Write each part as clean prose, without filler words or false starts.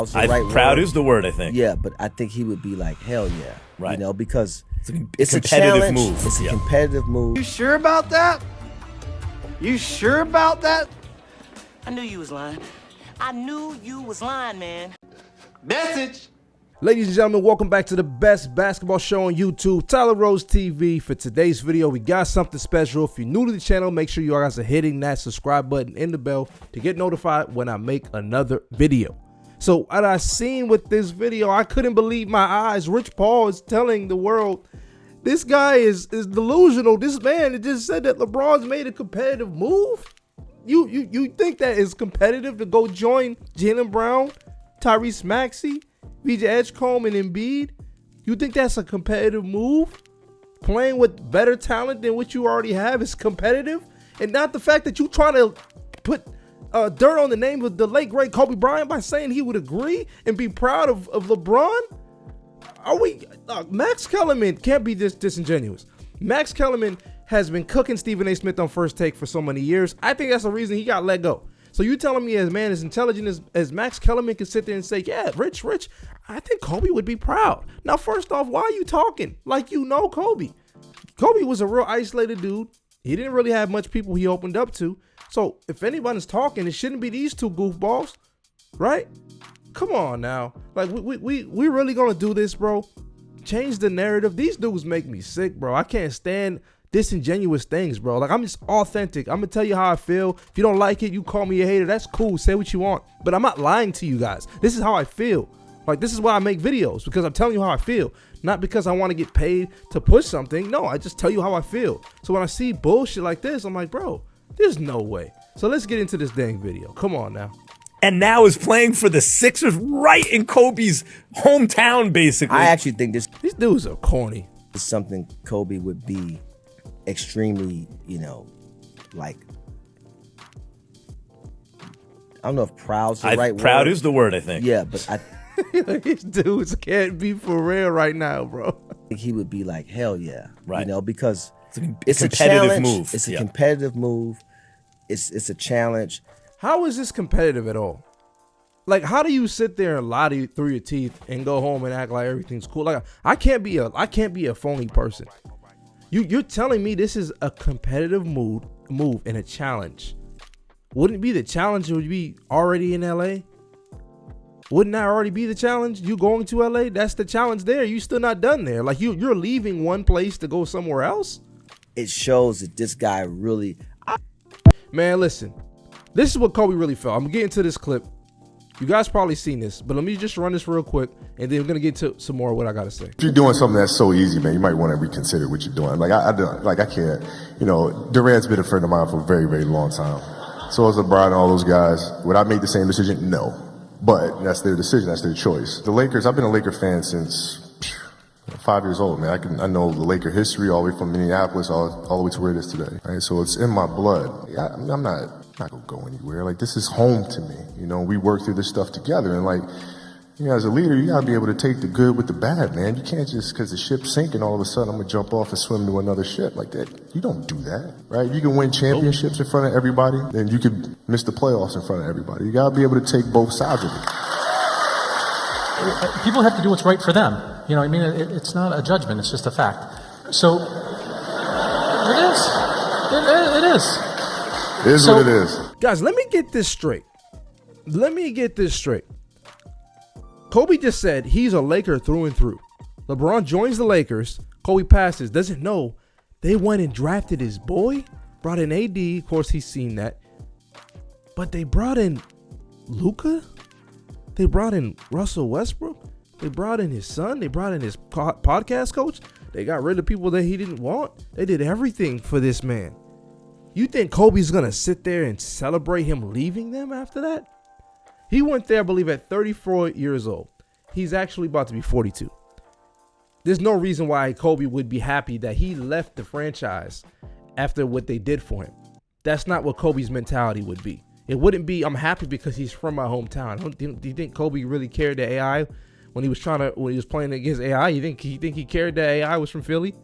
proud's the right word. Proud is the word, I think. Yeah, but I think he would be like, hell yeah. Right. You know, because it's a competitive challenge. Move. It's a competitive move. You sure about that? You sure about that? I knew you was lying. I knew you was lying, man. Message. Ladies and gentlemen, welcome back to the best basketball show on YouTube, Tyler Rose TV. For today's video, we got something special. If you're new to the channel, make sure you guys are hitting that subscribe button and the bell to get notified when I make another video. So what I seen with this video, I couldn't believe my eyes. Rich Paul is telling the world this guy is delusional. This man just said that LeBron's made a competitive move. You think that is competitive to go join Jaylen Brown, Tyrese Maxey, VJ Edgecombe, and Embiid? You think that's a competitive move? Playing with better talent than what you already have is competitive? And not the fact that you trying to put dirt on the name of the late great Kobe Bryant by saying he would agree and be proud of LeBron? Are we? Max Kellerman can't be this disingenuous. Max Kellerman has been cooking Stephen A. Smith on First Take for so many years. I think that's the reason he got let go. So you telling me as man as intelligent as Max Kellerman can sit there and say, yeah, Rich, I think Kobe would be proud. Now, first off, why are you talking like you know Kobe? Kobe was a real isolated dude. He didn't really have much people he opened up to. So if anybody's talking, it shouldn't be these two goofballs, right? Come on now. Like, we really gonna do this, bro? Change the narrative. These dudes make me sick, bro. I can't stand disingenuous things, bro. Like, I'm just authentic. I'm gonna tell you how I feel. If you don't like it, you call me a hater. That's cool. Say what you want. But I'm not lying to you guys. This is how I feel. Like, this is why I make videos, because I'm telling you how I feel. Not because I want to get paid to push something. No, I just tell you how I feel. So when I see bullshit like this, I'm like, bro, there's no way. So let's get into this dang video. Come on now. And now is playing for the Sixers right in Kobe's hometown, basically. I actually think these dudes are corny. Is something Kobe would be extremely, like, I don't know if proud's the right word. Proud is the word, I think. Yeah, but I these dudes can't be for real right now, bro. think he would be like, hell yeah. Right. Because it's a competitive challenge. move. It's a competitive move. It's a challenge. How is this competitive at all? Like, how do you sit there and lie through your teeth and go home and act like everything's cool? Like, I can't be a phony person. You're telling me this is a competitive move and a challenge. Wouldn't it be the challenge would be already in LA? Wouldn't that already be the challenge? You going to LA? That's the challenge there. You still not done there. Like, you're leaving one place to go somewhere else? It shows that this guy really... Man, listen. This is what Kobe really felt. I'm going to get into this clip. You guys probably seen this, but let me just run this real quick, and then we're going to get to some more of what I got to say. If you're doing something that's so easy, man, you might want to reconsider what you're doing. Like, I can't, Durant's been a friend of mine for a very, very long time. So has LeBron and all those guys. Would I make the same decision? No. But that's their decision. That's their choice. The Lakers, I've been a Laker fan since 5 years old, man. I know the Laker history all the way from Minneapolis all the way to where it is today. Right? So it's in my blood. I'm not gonna go anywhere. Like, this is home to me. We work through this stuff together, and like, as a leader, you gotta be able to take the good with the bad, man. You can't just, because the ship's sinking, all of a sudden I'm gonna jump off and swim to another ship like that. You don't do that, right? You can win championships in front of everybody, then you can miss the playoffs in front of everybody. You gotta be able to take both sides of it. People have to do what's right for them. It's not a judgment, it's just a fact. So, it is. It is. It is what it is. Guys, let me get this straight. Kobe just said he's a Laker through and through. LeBron joins the Lakers. Kobe passes. Doesn't know they went and drafted his boy. Brought in AD. Of course, he's seen that. But they brought in Luka. They brought in Russell Westbrook. They brought in his son. They brought in his podcast coach. They got rid of people that he didn't want. They did everything for this man. You think Kobe's going to sit there and celebrate him leaving them after that? He went there, I believe, at 34 years old. He's actually about to be 42. There's no reason why Kobe would be happy that he left the franchise after what they did for him. That's not what Kobe's mentality would be. It wouldn't be, I'm happy because he's from my hometown. Do you think Kobe really cared that AI when he was playing against AI? You think he cared that AI was from Philly?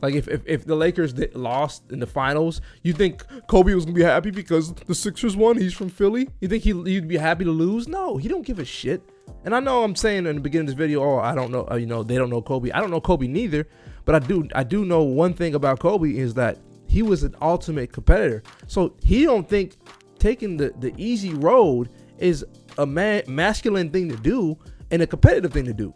Like, if the Lakers lost in the finals, you think Kobe was gonna be happy because the Sixers won? He's from Philly. You think he'd be happy to lose? No, he don't give a shit. And I know I'm saying in the beginning of this video, oh, I don't know, they don't know Kobe. I don't know Kobe neither, but I do know one thing about Kobe is that he was an ultimate competitor. So he don't think taking the easy road is a masculine thing to do and a competitive thing to do.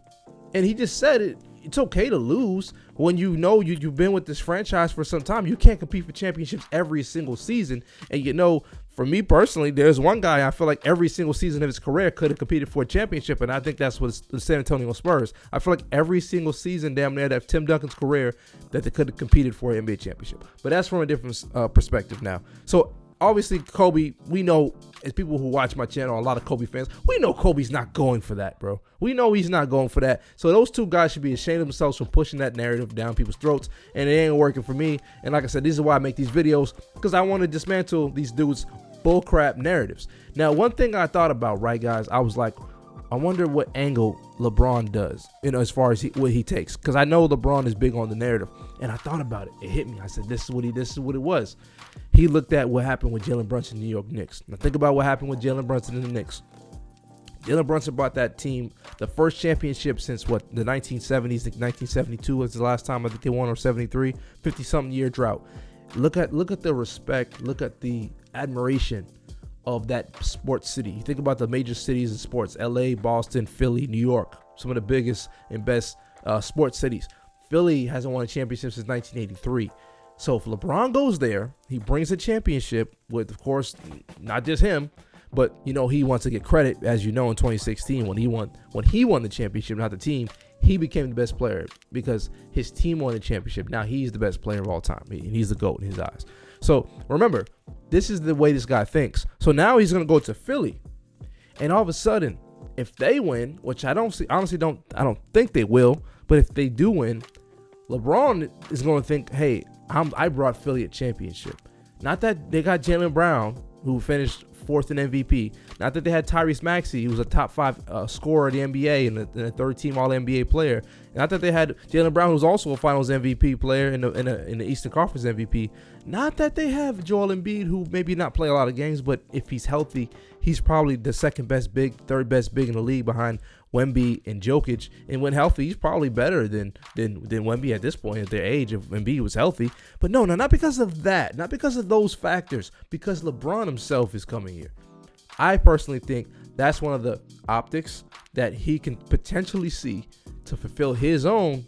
And he just said it's okay to lose when you've been with this franchise for some time. You can't compete for championships every single season. And for me personally, there's one guy I feel like every single season of his career could have competed for a championship, and I think that's what the San Antonio Spurs. I feel like every single season damn near that Tim Duncan's career that they could have competed for an NBA championship. But that's from a different perspective now. So obviously, Kobe, we know, as people who watch my channel, a lot of Kobe fans, we know Kobe's not going for that, bro. We know he's not going for that. So those two guys should be ashamed of themselves for pushing that narrative down people's throats, and it ain't working for me. And like I said, this is why I make these videos, because I want to dismantle these dudes' bullcrap narratives. Now, one thing I thought about, right, guys, I was like, I wonder what angle LeBron does, as far as what he takes, because I know LeBron is big on the narrative, and I thought about it. It hit me. I said, this is what it was. He looked at what happened with Jalen Brunson in the New York Knicks. Now think about what happened with Jalen Brunson in the Knicks. Jalen Brunson brought that team the first championship since the 1970s. I think 1972 was the last time I think they won, or 73, 50-something year drought. Look at the respect. Look at the admiration of that sports city. You think about the major cities in sports: LA, Boston, Philly, New York, some of the biggest and best sports cities. Philly hasn't won a championship since 1983. So if LeBron goes there, he brings a championship with, of course, not just him, but he wants to get credit, as in 2016 when he won the championship, not the team. He became the best player because his team won the championship. Now he's the best player of all time, and he's the GOAT in his eyes. So remember, this is the way this guy thinks. So now he's gonna go to Philly, and all of a sudden, if they win, which I don't think they will, but if they do win, LeBron is going to think, hey, I brought Philly a championship. Not that they got Jaylen Brown, who finished 4th in MVP. Not that they had Tyrese Maxey, who was a top 5 scorer in the NBA and a third-team All-NBA player. Not that they had Jaylen Brown, who's also a Finals MVP player in the Eastern Conference MVP. Not that they have Joel Embiid, who maybe not play a lot of games, but if he's healthy, he's probably the second best big, third best big in the league behind Wemby and Jokic. And when healthy, he's probably better than Wemby at this point at their age if Embiid was healthy. But no, not because of that, not because of those factors, because LeBron himself is coming here. I personally think that's one of the optics that he can potentially see to fulfill his own,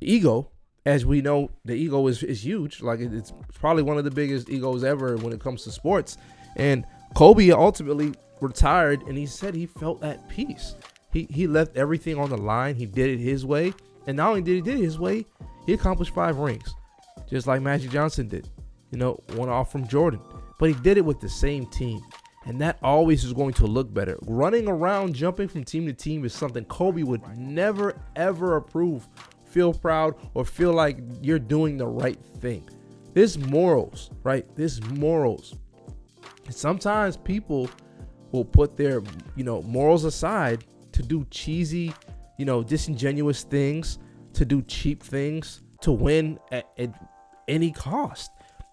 ego. As we know, the ego is huge. Like, it's probably one of the biggest egos ever when it comes to sports. And Kobe ultimately retired, and he said he felt at peace. He left everything on the line. He did it his way. And not only did he do it his way, he accomplished 5 rings, just like Magic Johnson did. One off from Jordan. But he did it with the same team. And that always is going to look better. Running around, jumping from team to team is something Kobe would never, ever approve, feel proud, or feel like you're doing the right thing. There's morals, right? There's morals. And sometimes people will put their, morals aside to do cheesy, disingenuous things, to do cheap things, to win at any cost.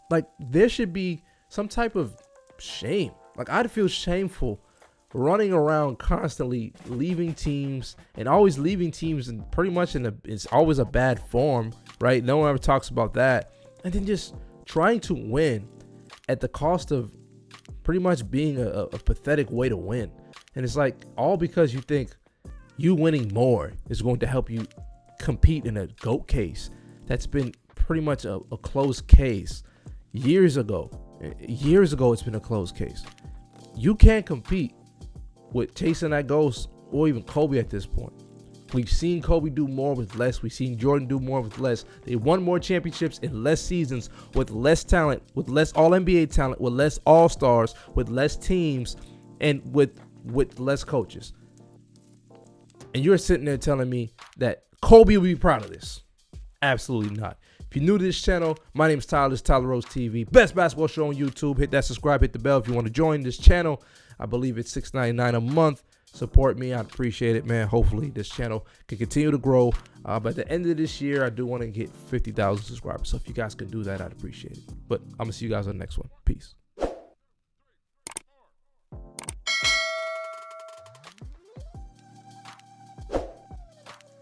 Like, there should be some type of shame. Like, I'd feel shameful running around constantly, leaving teams, and always leaving teams and pretty much it's always a bad form, right? No one ever talks about that. And then just trying to win at the cost of pretty much being a pathetic way to win. And it's like, all because you think you winning more is going to help you compete in a GOAT case. That's been pretty much a closed case. Years ago, it's been a closed case. You can't compete with chasing that ghost or even Kobe at this point. We've seen Kobe do more with less. We've seen Jordan do more with less. They won more championships in less seasons with less talent, with less All-NBA talent, with less All-Stars, with less teams, and with less coaches. And you're sitting there telling me that Kobe will be proud of this. Absolutely not. If you're new to this channel, my name is Tyler. This is Tyler Rose TV. Best basketball show on YouTube. Hit that subscribe, hit the bell if you want to join this channel. I believe it's $6.99 a month. Support me. I'd appreciate it, man. Hopefully this channel can continue to grow. By the end of this year, I do want to get 50,000 subscribers. So if you guys can do that, I'd appreciate it. But I'm going to see you guys on the next one. Peace.